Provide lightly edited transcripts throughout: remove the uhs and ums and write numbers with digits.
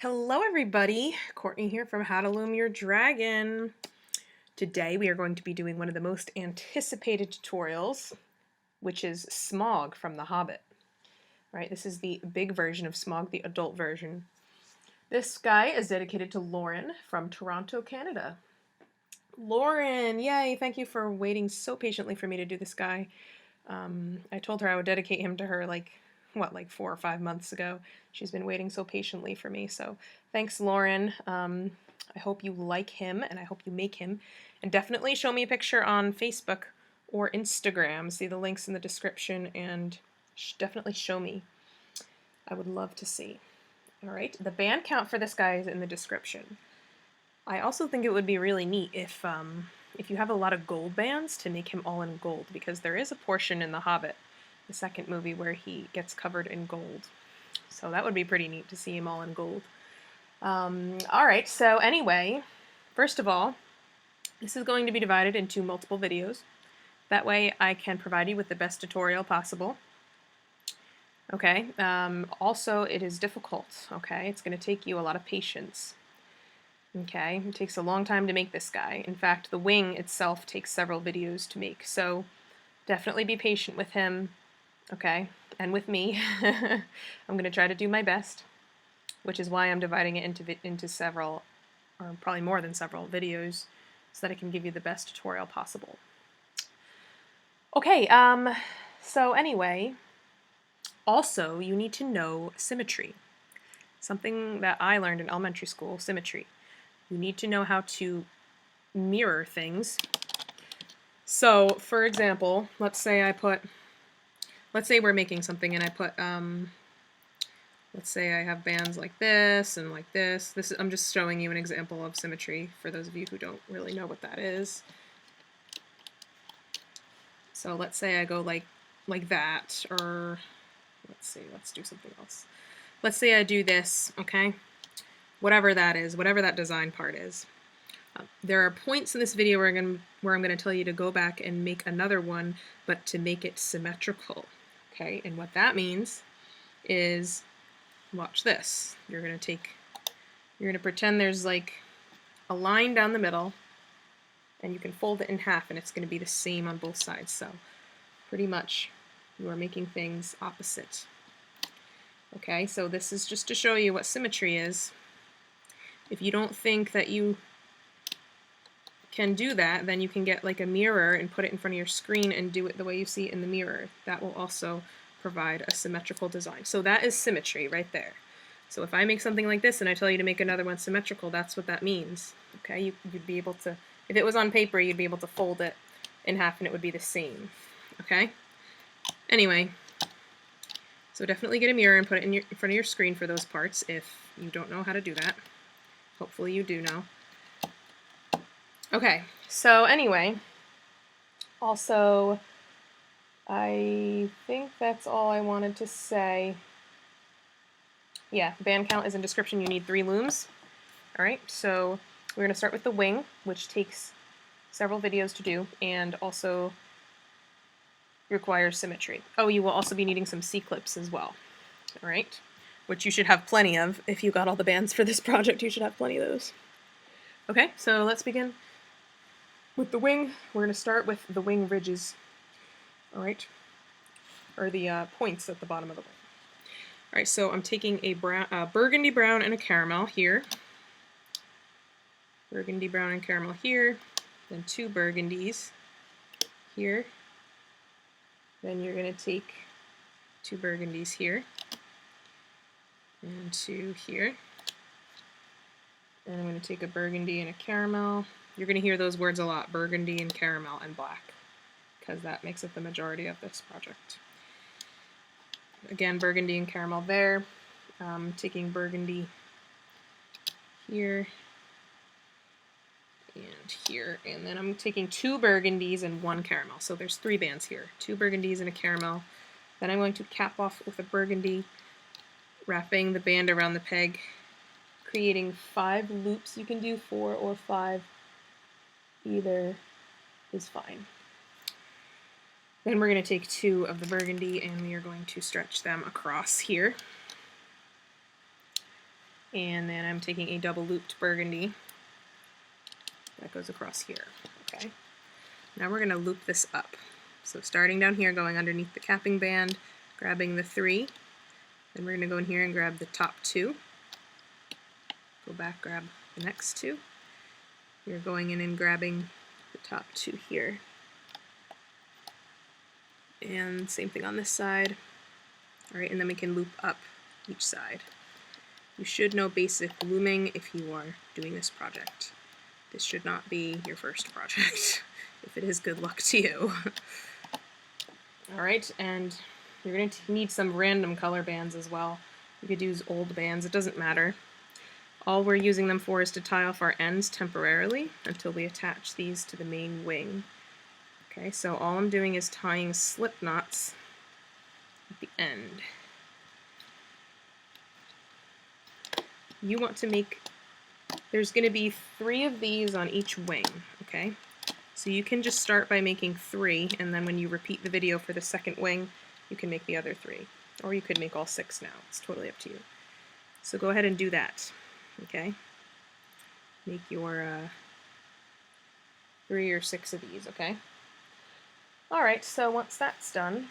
Hello everybody, Courtney here from How to Loom Your Dragon. Today we are going to be doing one of the most anticipated tutorials, which is Smaug from the Hobbit. Right, this is the big version of Smaug, the adult version. This guy is dedicated to Lauren from Toronto, Canada. Lauren, yay, thank you for waiting so patiently for me to do this guy. I told her I would dedicate him to her like 4 or 5 months ago. She's been waiting so patiently for me, so thanks, Lauren. I hope you like him, and I hope you make him. And definitely show me a picture on Facebook or Instagram. See the links in the description, and definitely show me. I would love to see. All right, the band count for this guy is in the description. I also think it would be really neat if you have a lot of gold bands to make him all in gold, because there is a portion in The Hobbit, the second movie, where he gets covered in gold. So that would be pretty neat to see him all in gold. Alright, so anyway, first of all, this is going to be divided into multiple videos. That way I can provide you with the best tutorial possible. Okay, also it is difficult, okay? It's going to take you a lot of patience. Okay, it takes a long time to make this guy. In fact, the wing itself takes several videos to make, so definitely be patient with him, okay, and with me. I'm going to try to do my best, which is why I'm dividing it into several, or probably more than several, videos, so that I can give you the best tutorial possible. Okay, so anyway, also you need to know symmetry. Something that I learned in elementary school, symmetry. You need to know how to mirror things. So, for example, let's say we're making something and I put, let's say I have bands like this and like this. I'm just showing you an example of symmetry for those of you who don't really know what that is. So let's say I go like that, or let's do something else. Let's say I do this, okay? Whatever that is, whatever that design part is. There are points in this video where I'm going to tell you to go back and make another one, but to make it symmetrical. Okay, and what that means is, watch this. You're going to pretend there's like a line down the middle, and you can fold it in half, and it's going to be the same on both sides. So pretty much you are making things opposite. Okay, so this is just to show you what symmetry is. If you don't think that you can do that, then you can get like a mirror and put it in front of your screen and do it the way you see it in the mirror. That will also provide a symmetrical design. So that is symmetry right there. So if I make something like this and I tell you to make another one symmetrical, that's what that means. Okay, you'd be able to, if it was on paper, you'd be able to fold it in half and it would be the same. Okay? Anyway, so definitely get a mirror and put it in front of your screen for those parts if you don't know how to do that. Hopefully you do know. Okay, so anyway, also, I think that's all I wanted to say. Yeah, band count is in description. You need 3 looms. Alright, so we're going to start with the wing, which takes several videos to do, and also requires symmetry. Oh, you will also be needing some C-clips as well. Alright, which you should have plenty of. If you got all the bands for this project, you should have plenty of those. Okay, so let's begin with the wing. We're going to start with the wing ridges, all right, or the points at the bottom of the wing. All right, so I'm taking a burgundy brown and a caramel here, burgundy brown and caramel here, then 2 burgundies here, then you're going to take 2 burgundies here, and 2 here, and I'm going to take a burgundy and a caramel. You're going to hear those words a lot, burgundy and caramel and black, because that makes up the majority of this project. Again, burgundy and caramel there. Taking burgundy here and here, and then I'm taking 2 burgundies and 1 caramel. So there's 3 bands here, 2 burgundies and a caramel. Then I'm going to cap off with a burgundy, wrapping the band around the peg, creating 5 loops. You can do 4 or 5. Either is fine. Then we're going to take 2 of the burgundy and we are going to stretch them across here. And then I'm taking a double looped burgundy that goes across here. Okay. Now we're going to loop this up. So starting down here, going underneath the capping band, grabbing the 3, then we're going to go in here and grab the top 2. Go back, grab the next 2. You're going in and grabbing the top 2 here. And same thing on this side. Alright, and then we can loop up each side. You should know basic looming if you are doing this project. This should not be your first project. If it is, good luck to you. Alright, and you're going to need some random color bands as well. You could use old bands, it doesn't matter. All we're using them for is to tie off our ends temporarily until we attach these to the main wing. Okay, so all I'm doing is tying slip knots at the end. You want to make, there's going to be 3 of these on each wing, okay? So you can just start by making 3, and then when you repeat the video for the second wing, you can make the other 3. Or you could make all 6 now. It's totally up to you. So go ahead and do that, okay? Make your 3 or 6 of these, okay? Alright, so once that's done,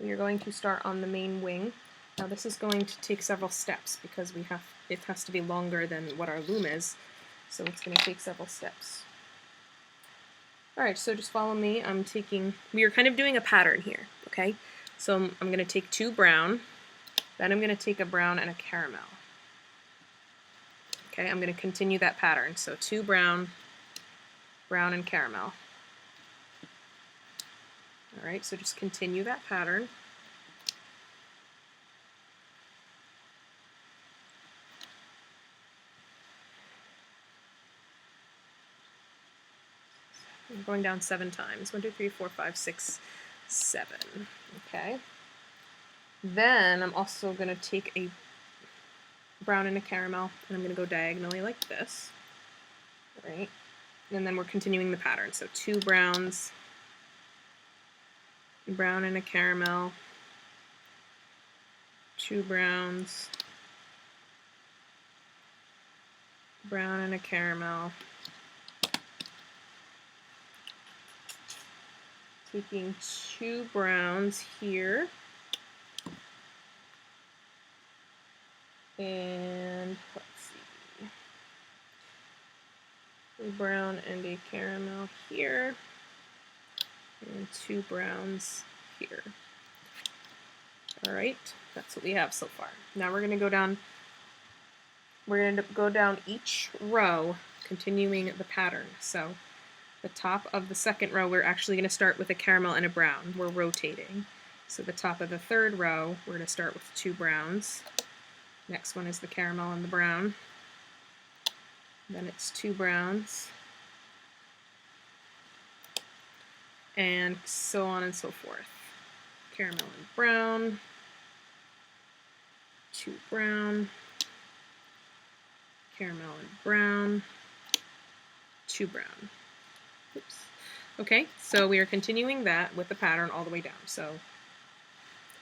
we are going to start on the main wing. Now this is going to take several steps because it has to be longer than what our loom is. So it's going to take several steps. Alright, so just follow me. We are kind of doing a pattern here, okay? So I'm going to take 2 brown, then I'm going to take a brown and a caramel. Okay, I'm going to continue that pattern. So 2 brown, brown and caramel. Alright, so just continue that pattern. I'm going down 7 times. 1, 2, 3, 4, 5, 6, 7. Okay. Then I'm also going to take a brown and a caramel, and I'm going to go diagonally like this. Right? And then we're continuing the pattern. So 2 browns, brown and a caramel, 2 browns, brown and a caramel, taking 2 browns here, and let's see, a brown and a caramel here, and 2 browns here. Alright, that's what we have so far. Now we're going to go down each row, continuing the pattern. So the top of the second row, we're actually going to start with a caramel and a brown. We're rotating. So the top of the third row, we're going to start with 2 browns. Next one is the caramel and the brown. Then it's 2 browns. And so on and so forth. Caramel and brown. 2 brown. Caramel and brown. 2 brown. Oops. Okay, so we are continuing that with the pattern all the way down. So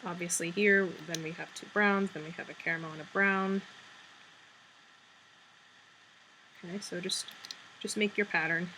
obviously here, then we have 2 browns, then we have a caramel and a brown. Okay, so just make your pattern.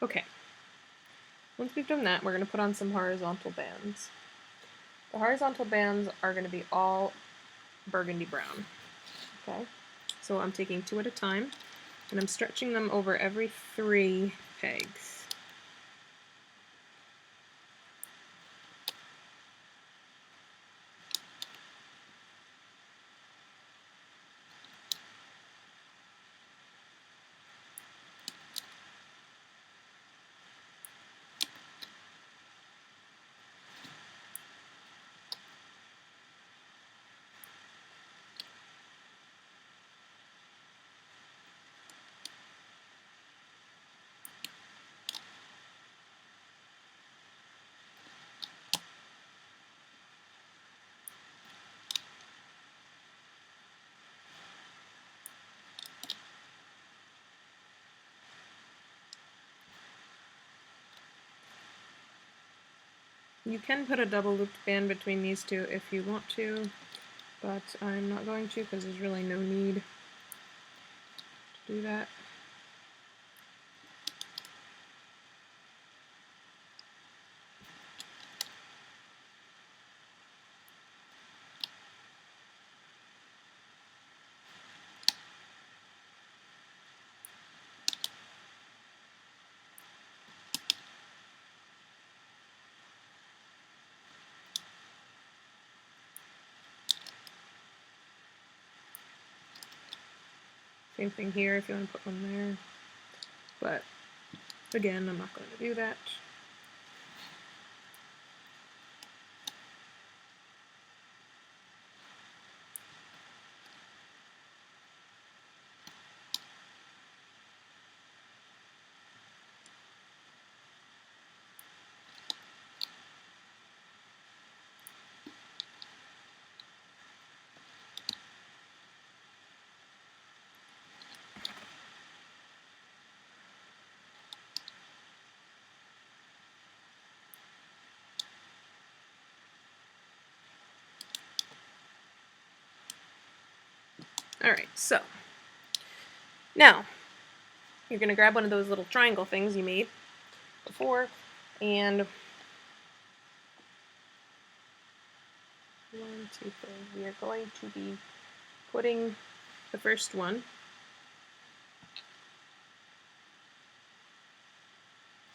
Okay, once we've done that, we're going to put on some horizontal bands. The horizontal bands are going to be all burgundy brown. Okay, so I'm taking 2 at a time, and I'm stretching them over every 3 pegs. You can put a double looped band between these two if you want to, but I'm not going to because there's really no need to do that. Same thing here if you want to put one there, but again, I'm not going to do that. Alright, so now you're going to grab one of those little triangle things you made before, and 1, 2, 3, we are going to be putting the first one.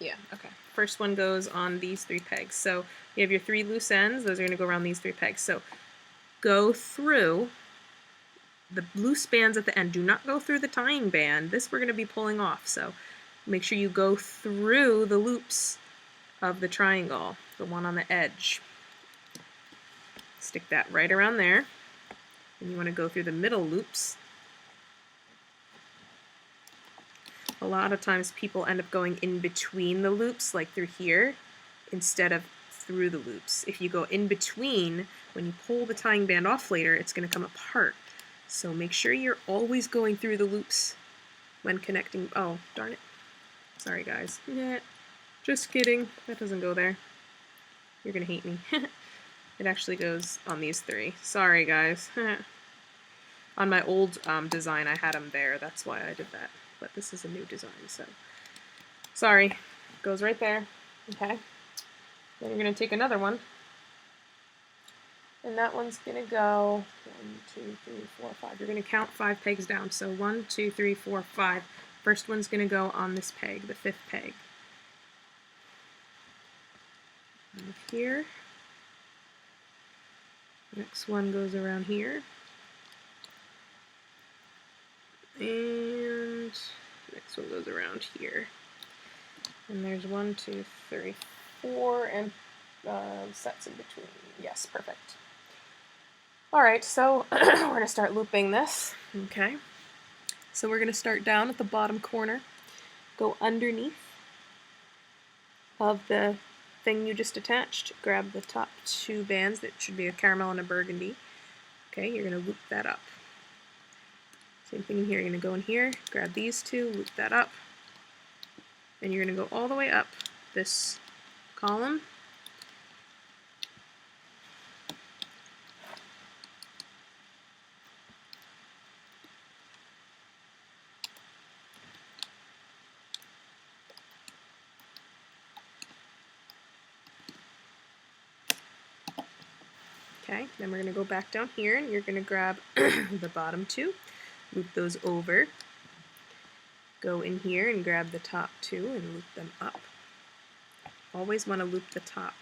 Yeah, okay. First one goes on these 3 pegs. So you have your 3 loose ends, those are going to go around these 3 pegs. So go through the loose bands at the end. Do not go through the tying band. This we're going to be pulling off, so make sure you go through the loops of the triangle, the one on the edge. Stick that right around there, and you want to go through the middle loops. A lot of times people end up going in between the loops, like through here, instead of through the loops. If you go in between, when you pull the tying band off later, it's going to come apart. So make sure you're always going through the loops when connecting. Oh, darn it. Sorry, guys. Yeah, just kidding. That doesn't go there. You're going to hate me. It actually goes on these 3. Sorry, guys. On my old design, I had them there. That's why I did that. But this is a new design, so sorry. Goes right there. Okay. Then you're going to take another one. And that one's going to go 1, 2, 3, 4, 5. You're going to count 5 pegs down. So 1, 2, 3, 4, 5. First one's going to go on this peg, the 5th peg. And here. Next one goes around here. And next one goes around here. And there's 1, 2, 3, 4, and sets in between. Yes, perfect. Alright, so we're going to start looping this. Okay. So we're going to start down at the bottom corner, go underneath of the thing you just attached, grab the top 2 bands, that should be a caramel and a burgundy. Okay, you're going to loop that up. Same thing in here, you're going to go in here, grab these 2, loop that up, and you're going to go all the way up this column. Okay, then we're going to go back down here and you're going to grab the bottom two, loop those over, go in here and grab the top two and loop them up. Always want to loop the top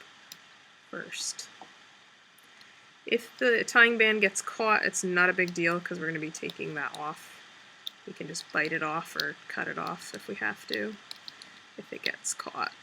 first. If the tying band gets caught, it's not a big deal because we're going to be taking that off. We can just bite it off or cut it off if we have to, if it gets caught.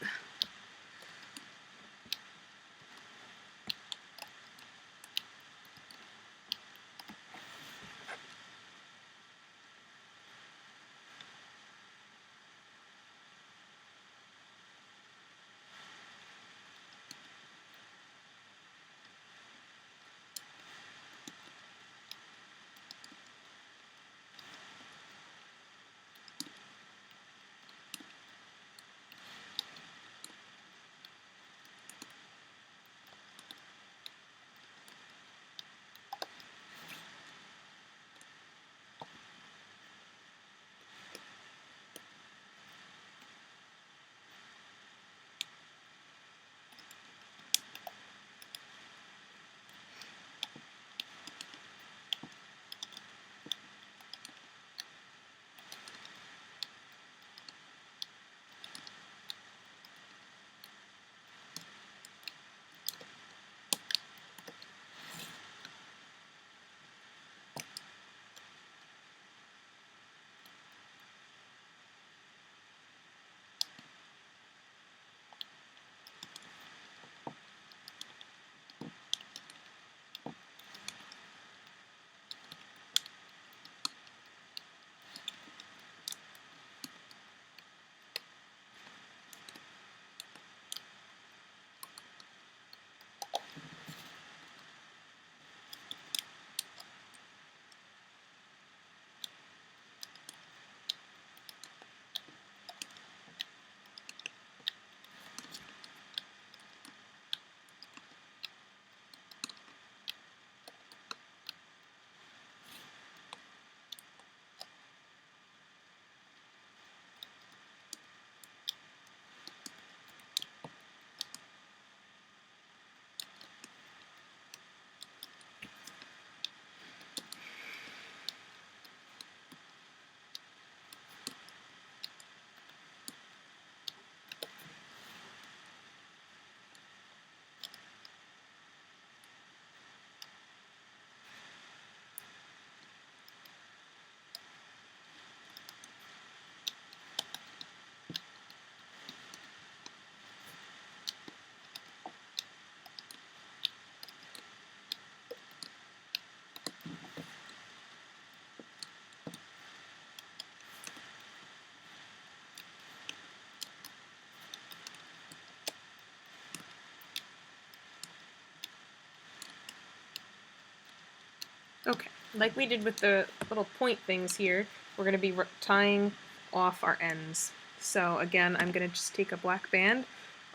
Okay, like we did with the little point things here, we're going to be tying off our ends. So again, I'm going to just take a black band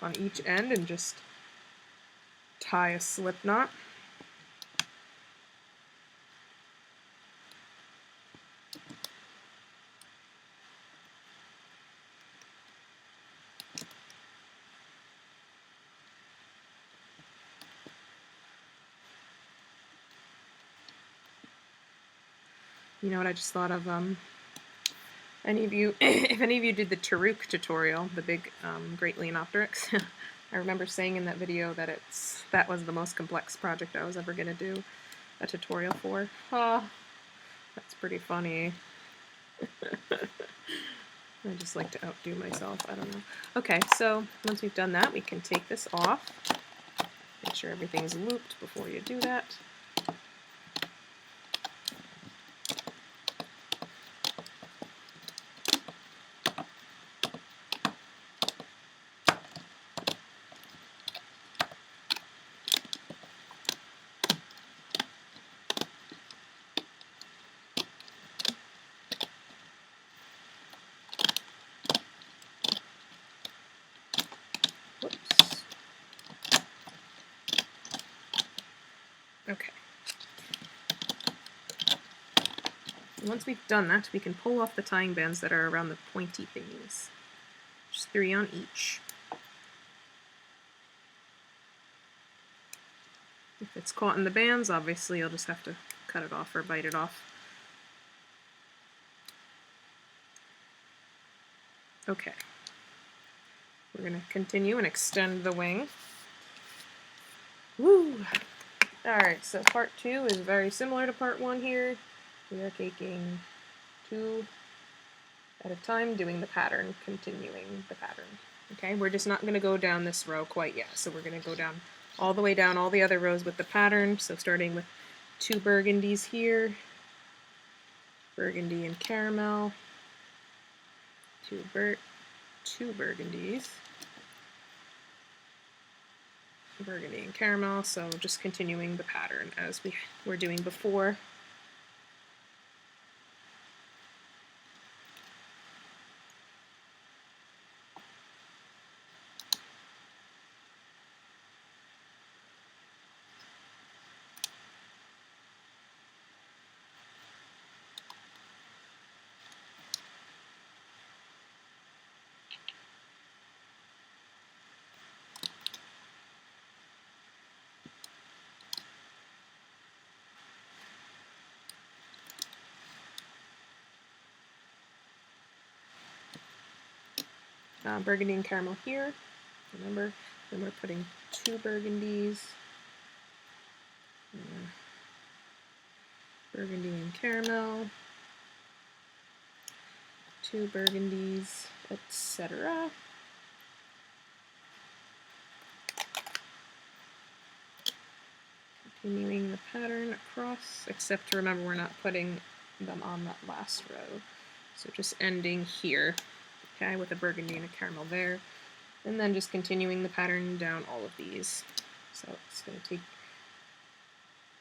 on each end and just tie a slip knot. You know what I just thought of? Any of you, if any of you did the Taruk tutorial, the big Great Leonopteryx, I remember saying in that video that that was the most complex project I was ever going to do a tutorial for. Oh, that's pretty funny. I just like to outdo myself, I don't know. Okay, so once we've done that, we can take this off. Make sure everything's looped before you do that. Okay. Once we've done that, we can pull off the tying bands that are around the pointy thingies. Just 3 on each. If it's caught in the bands, obviously you'll just have to cut it off or bite it off. Okay. We're going to continue and extend the wing. Woo! Alright, so part 2 is very similar to part 1 here. We are taking 2 at a time, doing the pattern, continuing the pattern. Okay, we're just not going to go down this row quite yet, so we're going to go down all the way down all the other rows with the pattern, so starting with 2 burgundies here, burgundy and caramel, 2 burgundies, burgundy and caramel, so just continuing the pattern as we were doing before. Burgundy and caramel here. Remember, then we're putting 2 burgundies, burgundy and caramel, 2 burgundies, etc. Continuing the pattern across, except remember we're not putting them on that last row. So just ending here, okay, with a burgundy and a caramel there. And then just continuing the pattern down all of these. So it's going to take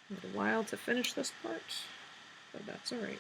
a little while to finish this part, but that's alright.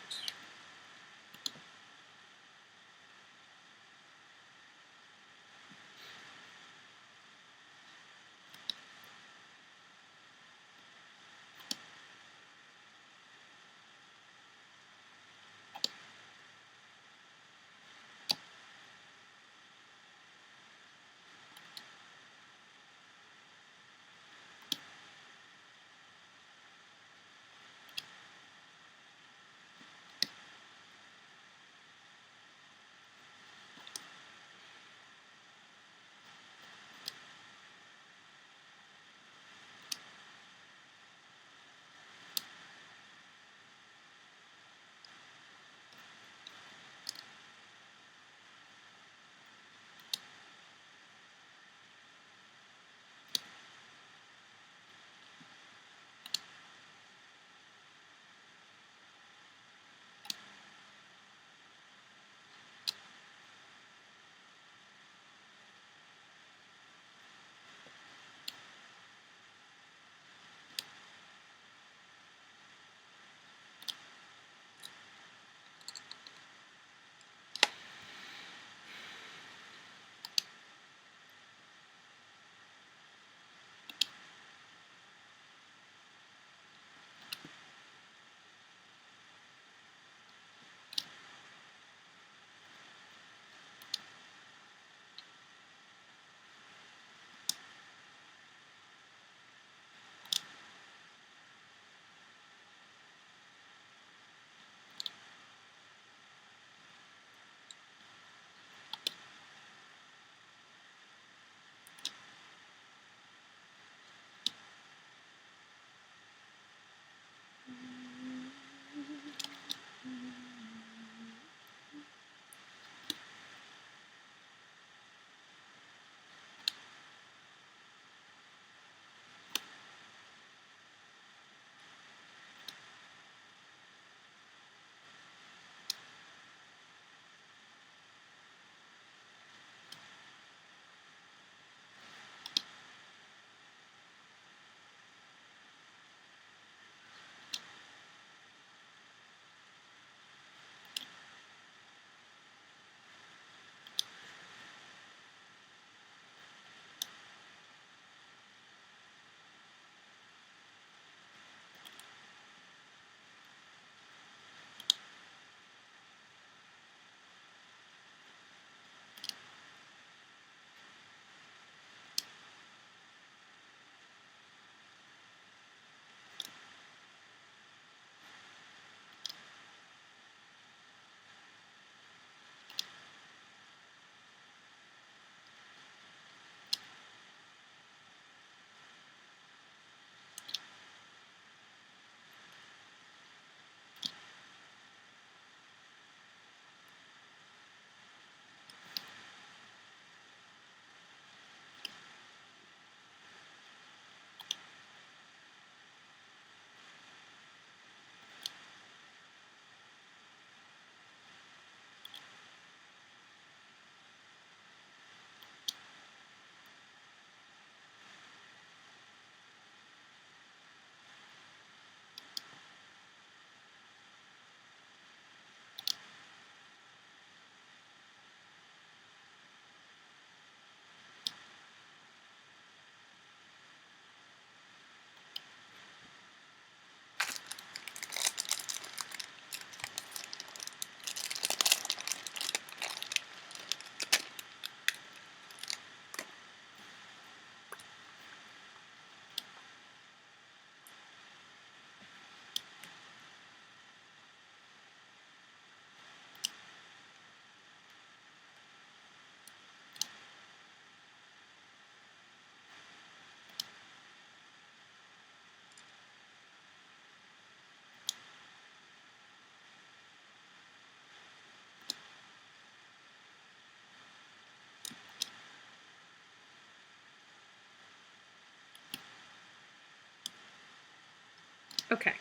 Okay,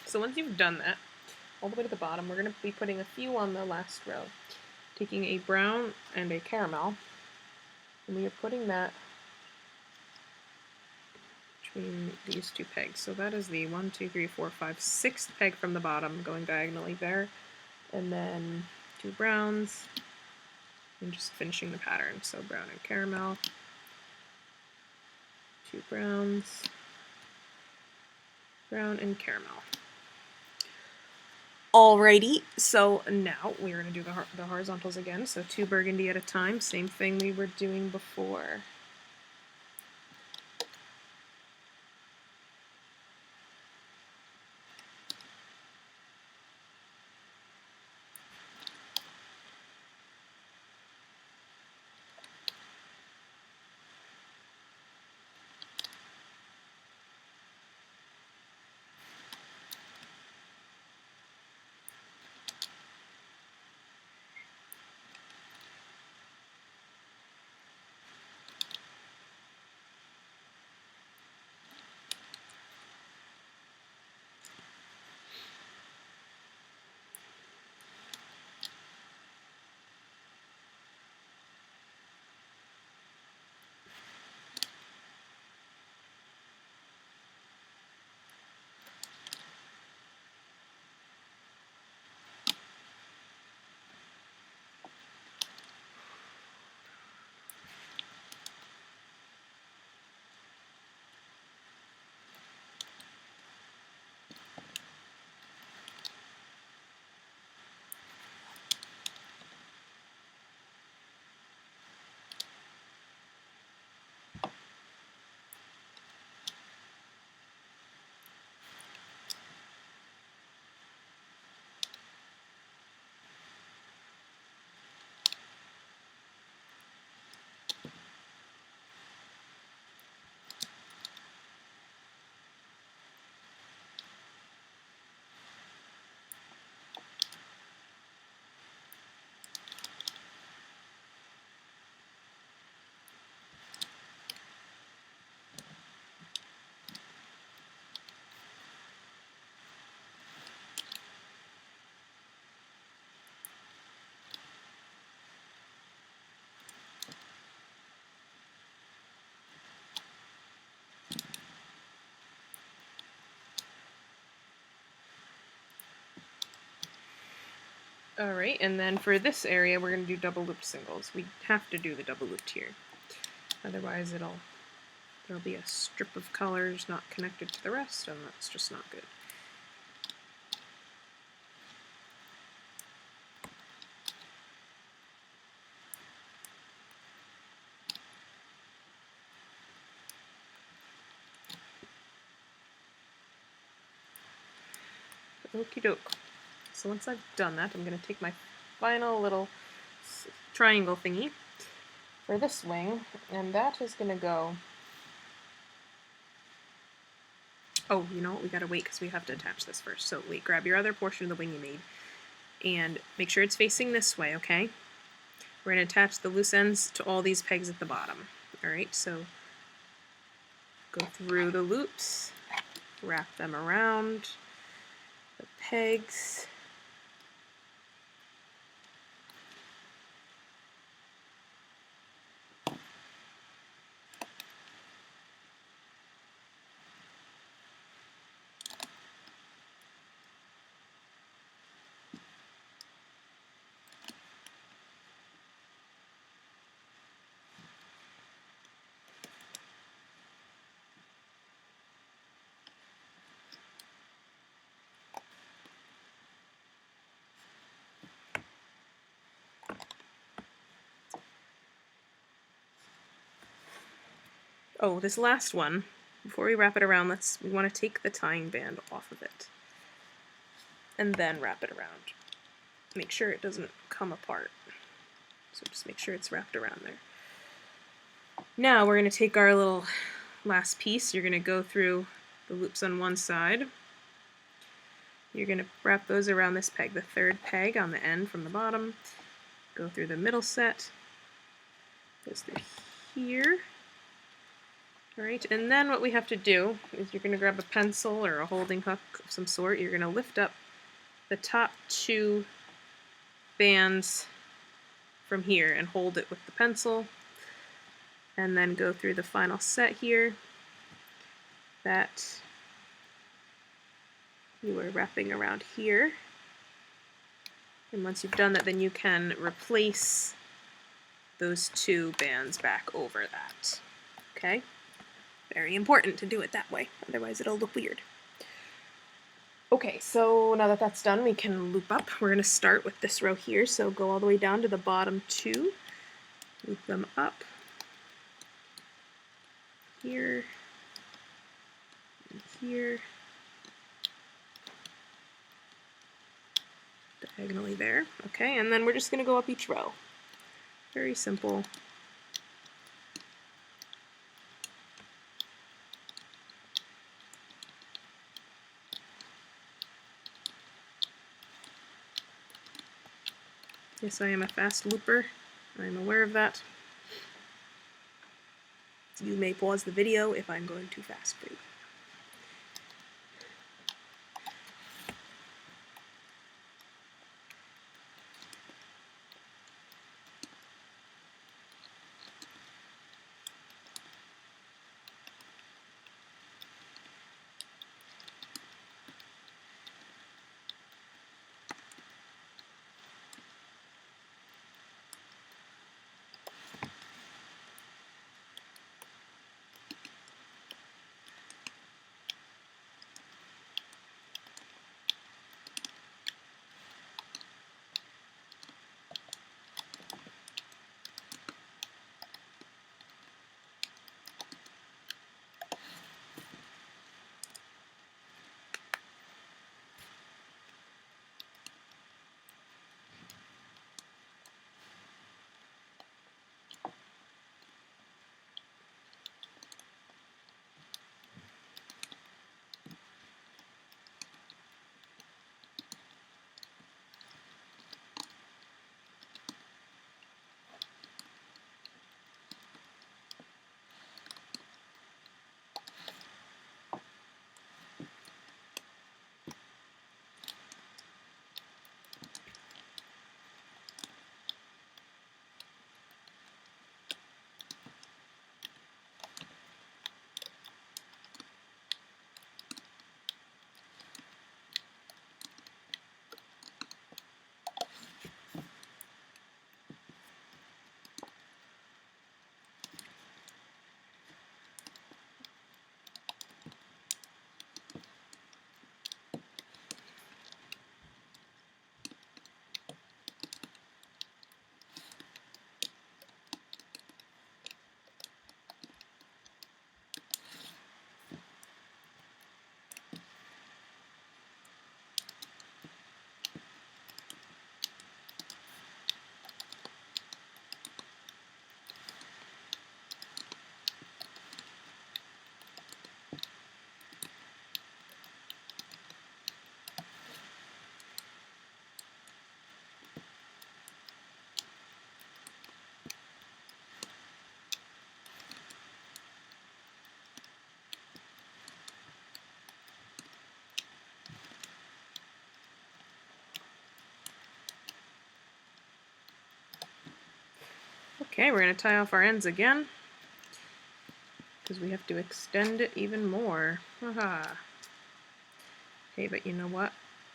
so once you've done that, all the way to the bottom, we're going to be putting a few on the last row. Taking a brown and a caramel, and we are putting that between these two pegs. So that is the 1, 2, 3, 4, 5, 6th peg from the bottom, going diagonally there, and then 2 browns, and just finishing the pattern. So brown and caramel, 2 browns, brown and caramel. Alrighty, so now we're going to do the horizontals again. So 2 burgundy at a time, same thing we were doing before. Alright, and then for this area we're going to do double looped singles. We have to do the double looped here. Otherwise there'll be a strip of colors not connected to the rest, and that's just not good. Okie doke. So once I've done that, I'm going to take my final little triangle thingy for this wing, and that is going to go... Oh, you know what? We gotta wait because we have to attach this first. So wait, grab your other portion of the wing you made, and make sure it's facing this way, okay? We're going to attach the loose ends to all these pegs at the bottom. Alright, so go through the loops, wrap them around the pegs. Oh, this last one, before we wrap it around, we want to take the tying band off of it. And then wrap it around. Make sure it doesn't come apart. So just make sure it's wrapped around there. Now we're going to take our little last piece. You're going to go through the loops on one side. You're going to wrap those around this peg, the third peg on the end from the bottom. Go through the middle set. Goes through here. All right, and then what we have to do is you're going to grab a pencil or a holding hook of some sort. You're going to lift up the top 2 bands from here and hold it with the pencil, and then go through the final set here that you are wrapping around here. And once you've done that, then you can replace those 2 bands back over that. Okay? Very important to do it that way, otherwise it'll look weird. Okay, so now that that's done, we can loop up. We're going to start with this row here, so go all the way down to the bottom 2, loop them up here, and here, diagonally there. Okay, and then we're just going to go up each row. Very simple. Yes, I am a fast looper. I'm aware of that. You may pause the video if I'm going too fast for you. Okay, we're going to tie off our ends again, because we have to extend it even more. Haha. Okay, but you know what?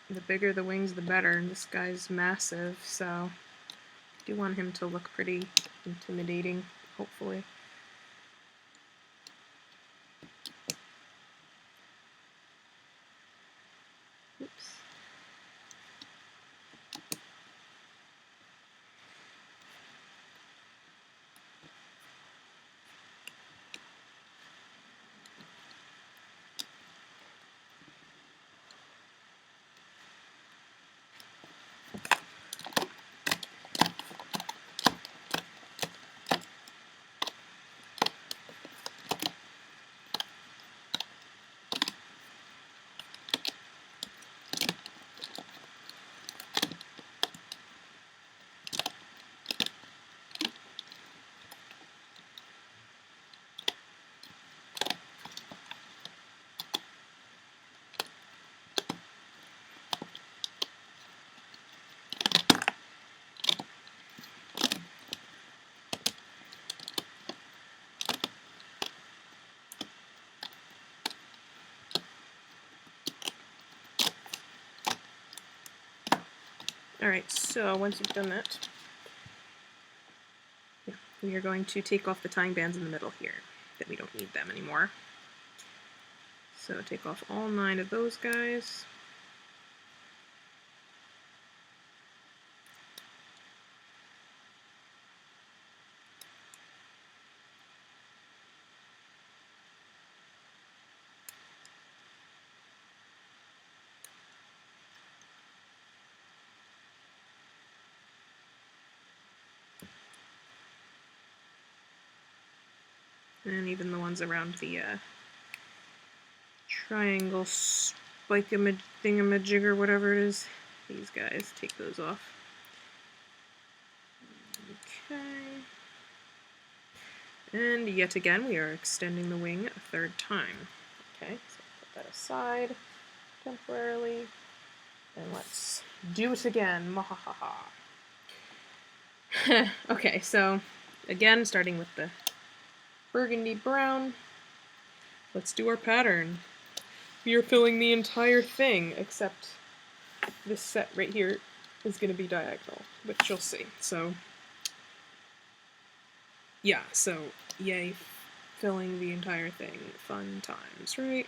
The bigger the wings, the better, and this guy's massive, so I do want him to look pretty intimidating, hopefully. Oops. Alright, so once you've done that, we are going to take off the tying bands in the middle here, that we don't need them anymore. So take off all 9 of those guys. And even the ones around the triangle spike-a-thingamajigger, whatever it is. These guys, take those off. Okay. And yet again, we are extending the wing a 3rd time. Okay, so put that aside temporarily. And let's do it again. Mahahaha. Okay, so again, starting with the burgundy brown, let's do our pattern. We are filling the entire thing, except this set right here is going to be diagonal, which you'll see. So, yeah, so yay, filling the entire thing. Fun times, right?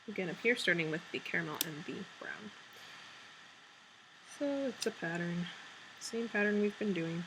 Again, up here, starting with the caramel and the brown. So it's a pattern. Same pattern we've been doing.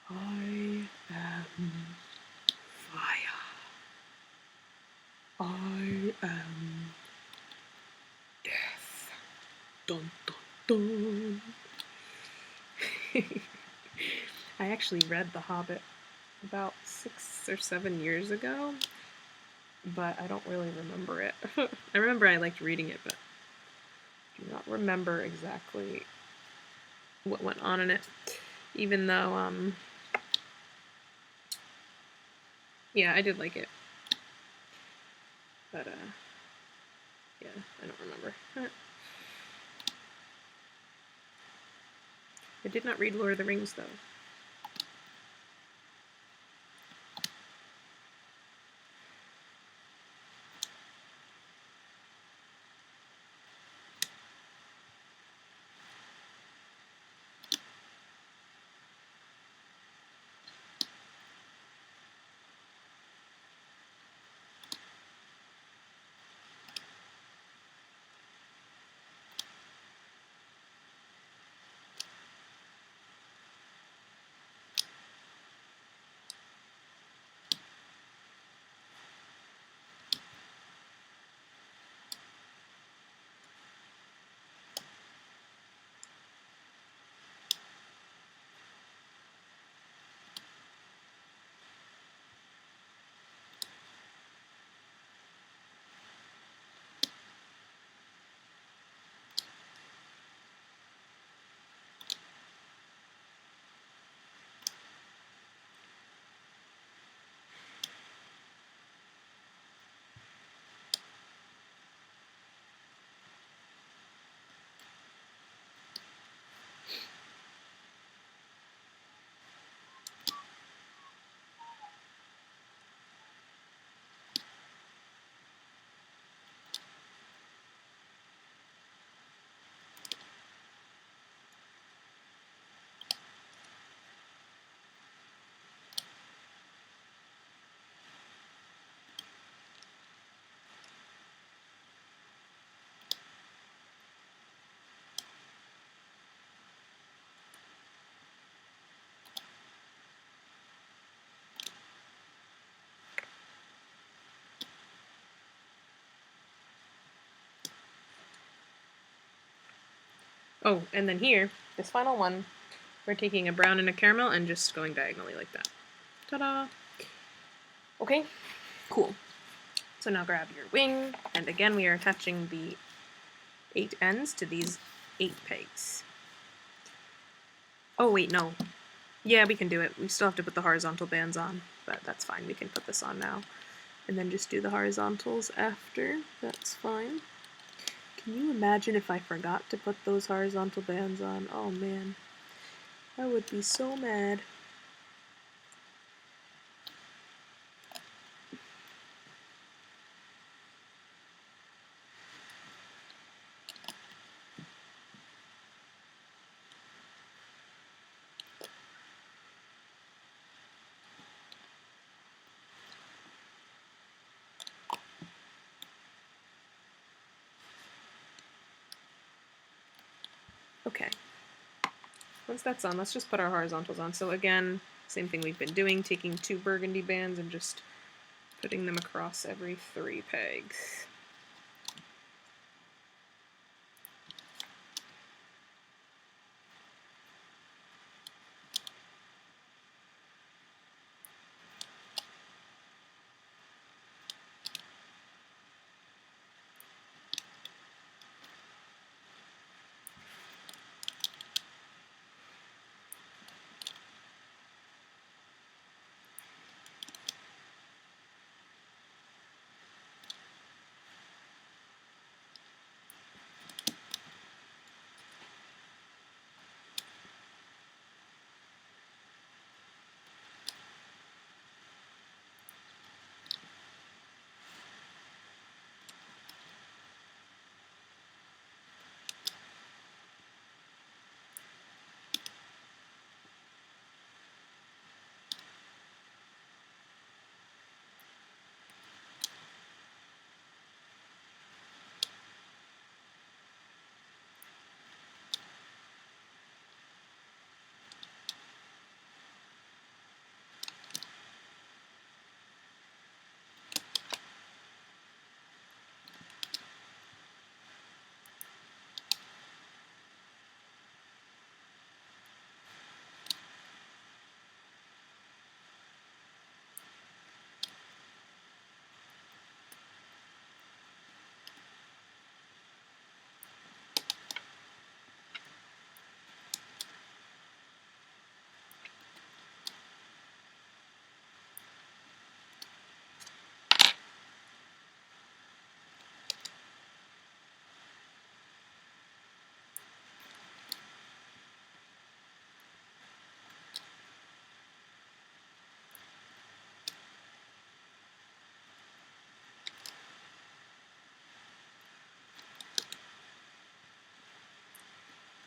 I am fire. I am death. Dun dun dun. I actually read The Hobbit about 6 or 7 years ago, but I don't really remember it. I remember I liked reading it, but I do not remember exactly what went on in it. Even though, yeah, I did like it. But, yeah, I don't remember. I did not read Lord of the Rings, though. Oh, and then here, this final one, we're taking a brown and a caramel and just going diagonally like that. Ta-da! Okay, cool. So now grab your wing, and again we are attaching the 8 ends to these 8 pegs. Oh wait, no. Yeah, we can do it. We still have to put the horizontal bands on, but that's fine. We can put this on now. And then just do the horizontals after. That's fine. Can you imagine if I forgot to put those horizontal bands on? Oh man. I would be so mad. Okay. Once that's on, let's just put our horizontals on. So again, same thing we've been doing, taking 2 burgundy bands and just putting them across every 3 pegs.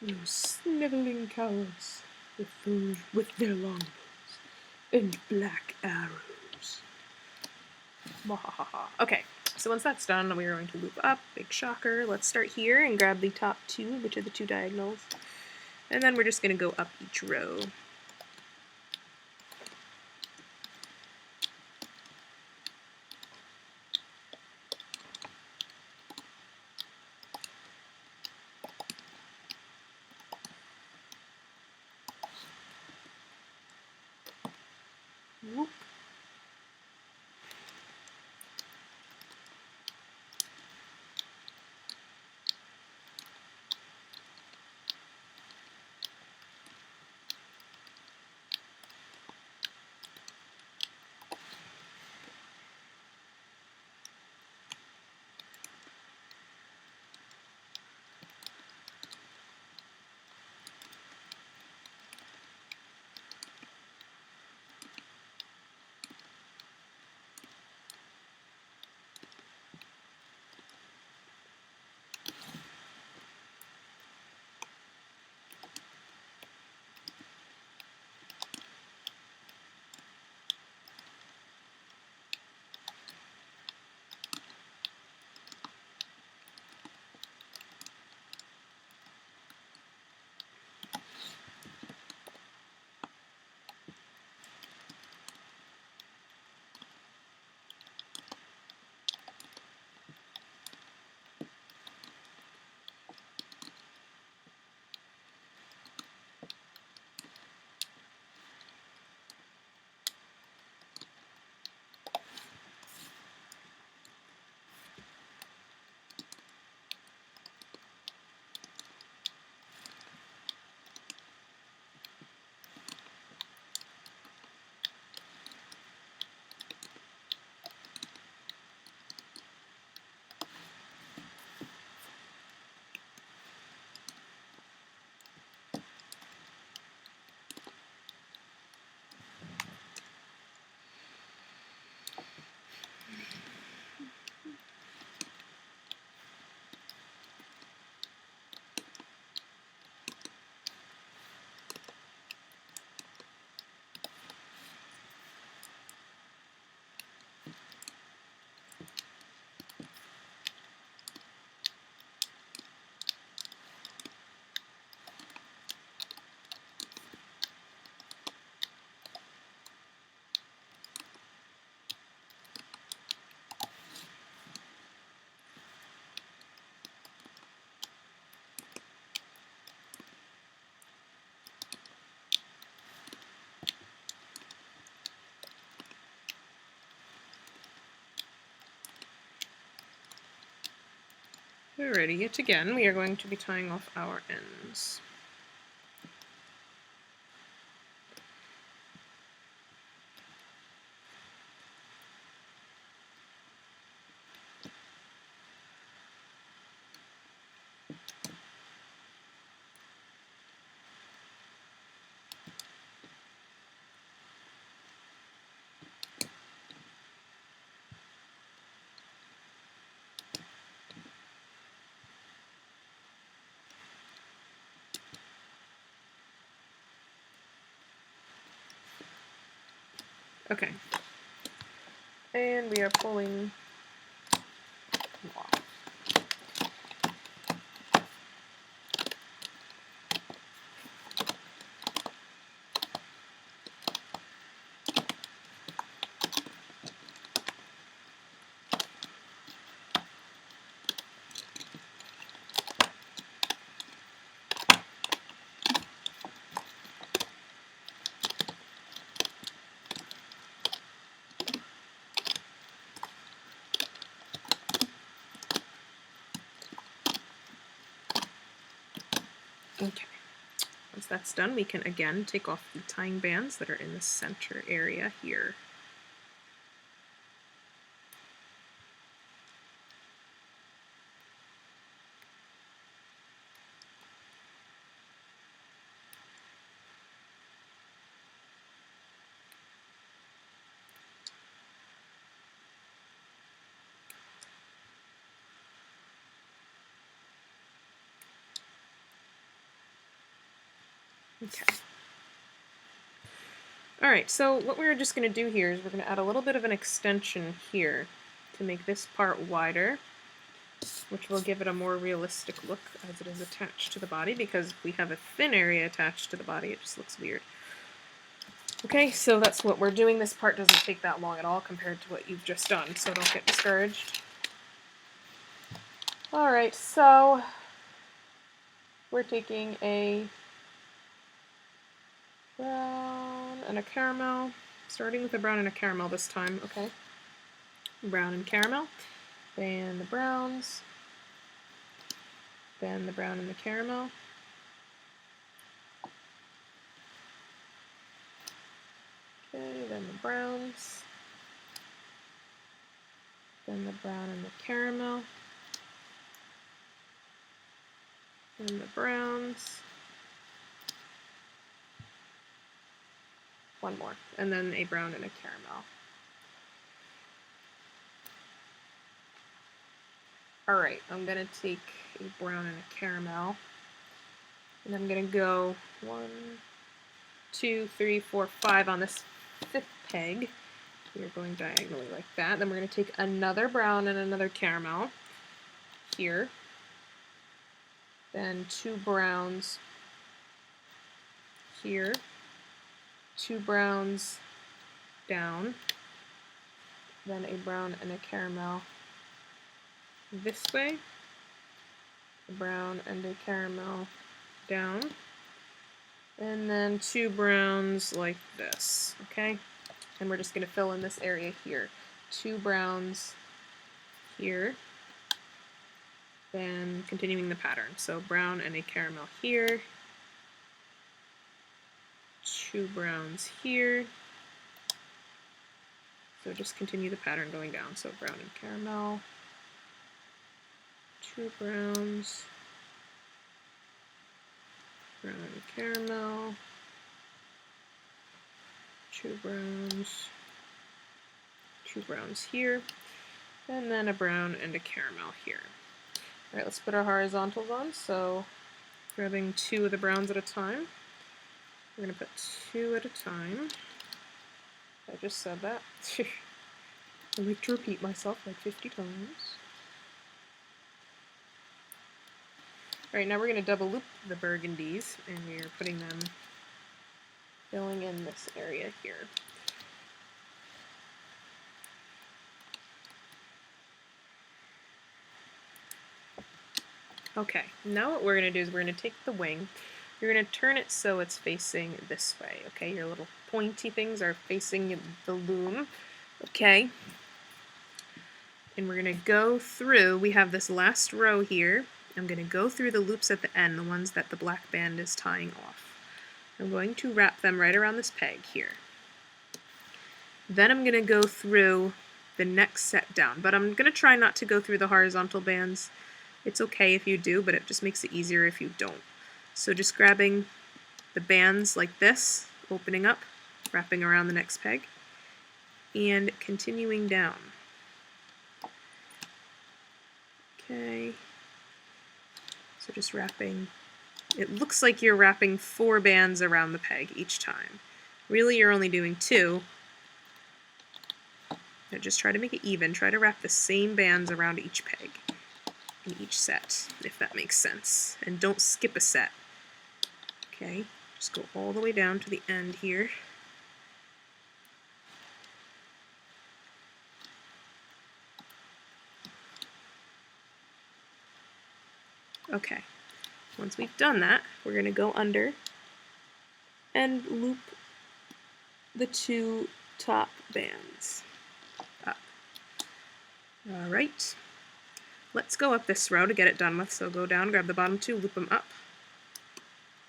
You sniveling cowards with their long nose and black arrows. Okay, so once that's done, we're going to loop up. Big shocker. Let's start here and grab the top two, which are the two diagonals. And then we're just going to go up each row. Whoop. Alrighty, yet again, we are going to be tying off our ends. Okay, and we are pulling off. Okay, once that's done, we can again take off the tying bands that are in the center area here. Okay. Alright, so what we're just going to do here is we're going to add a little bit of an extension here to make this part wider, which will give it a more realistic look as it is attached to the body, because if we have a thin area attached to the body, it just looks weird. Okay, so that's what we're doing. This part doesn't take that long at all compared to what you've just done, so don't get discouraged. Alright, so we're taking a brown and a caramel, starting with a brown and a caramel this time, okay? Brown and caramel, then the browns, then the brown and the caramel, okay, then the browns, then the brown and the caramel, then the browns, one more, and then a brown and a caramel. Alright, I'm going to take a brown and a caramel, and I'm going to go 1, 2, 3, 4, 5 on this 5th peg. We're going diagonally like that. Then we're going to take another brown and another caramel here, then 2 browns here, 2 browns down, then a brown and a caramel this way, a brown and a caramel down, and then 2 browns like this, okay? And we're just going to fill in this area here. 2 browns here, then continuing the pattern. So brown and a caramel here, 2 browns here. So just continue the pattern going down. So brown and caramel, 2 browns, brown and caramel, 2 browns here, and then a brown and a caramel here. Alright, let's put our horizontals on. So grabbing 2 of the browns at a time. We're going to put 2 at a time. I just said that. I like to repeat myself like 50 times. Alright, now we're going to double loop the burgundies, and we're putting them, filling in this area here. Okay, now what we're going to do is we're going to take the wing, you're going to turn it so it's facing this way, okay? Your little pointy things are facing the loom, okay? And we're going to go through, we have this last row here. I'm going to go through the loops at the end, the ones that the black band is tying off. I'm going to wrap them right around this peg here. Then I'm going to go through the next set down, but I'm going to try not to go through the horizontal bands. It's okay if you do, but it just makes it easier if you don't. So just grabbing the bands like this, opening up, wrapping around the next peg, and continuing down. Okay. So just wrapping, it looks like you're wrapping 4 bands around the peg each time. Really, you're only doing 2. Now just try to make it even. Try to wrap the same bands around each peg in each set, if that makes sense. And don't skip a set. Okay, just go all the way down to the end here. Okay, once we've done that, we're going to go under and loop the 2 top bands up. Alright, let's go up this row to get it done with. So go down, grab the bottom 2, loop them up.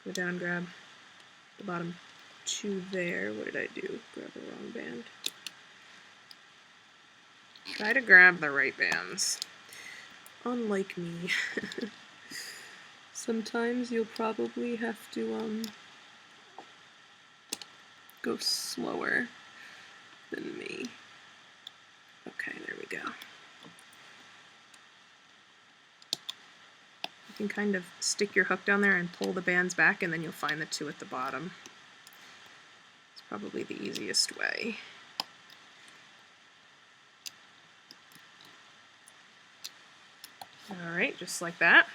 Go down, grab the bottom 2 there. What did I do? Grab the wrong band. Try to grab the right bands. Unlike me. Sometimes you'll probably have to go slower than me. Okay, there we go. can kind of stick your hook down there and pull the bands back, and then you'll find the two at the bottom. It's probably the easiest way. Alright, just like that.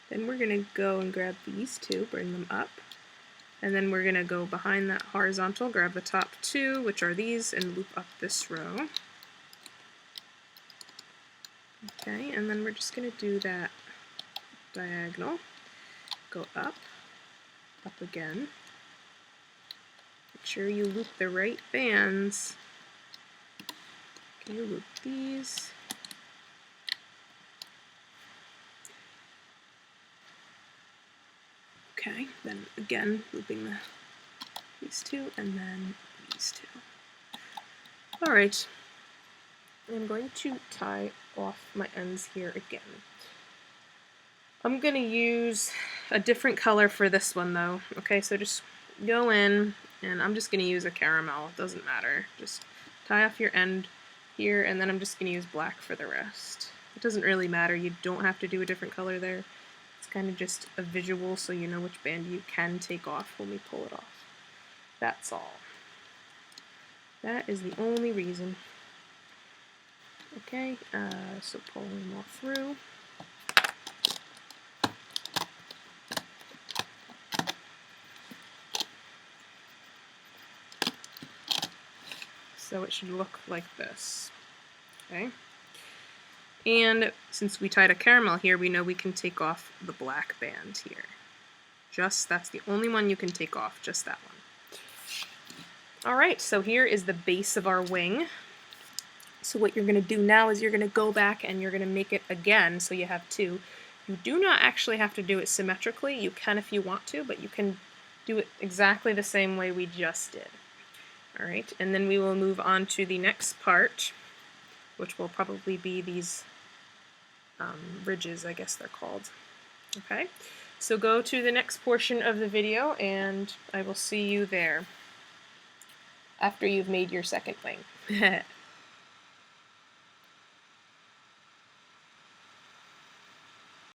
Then we're going to go and grab these two, bring them up. And then we're going to go behind that horizontal, grab the top two, which are these, and loop up this row. Okay, and then we're just going to do that diagonal. Go up, up again. Make sure you loop the right bands. Okay, loop these. Okay, then again, looping these two, and then these two. Alright, I'm going to tie off my ends here again. I'm going to use a different color for this one though. Okay, so just go in, and I'm just going to use a caramel. It doesn't matter. Just tie off your end here, and then I'm just going to use black for the rest. It doesn't really matter. You don't have to do a different color there. Kind of just a visual so you know which band you can take off when we pull it off. That's all. That is the only reason. Okay, so pull them all through. So it should look like this. Okay. And since we tied a caramel here, we know we can take off the black band here. That's the only one you can take off, just that one. Alright, so here is the base of our wing. So what you're going to do now is you're going to go back and you're going to make it again, so you have two. You do not actually have to do it symmetrically. You can if you want to, but you can do it exactly the same way we just did. Alright, and then we will move on to the next part, which will probably be these ridges, I guess they're called. Okay, so go to the next portion of the video and I will see you there after you've made your second wing.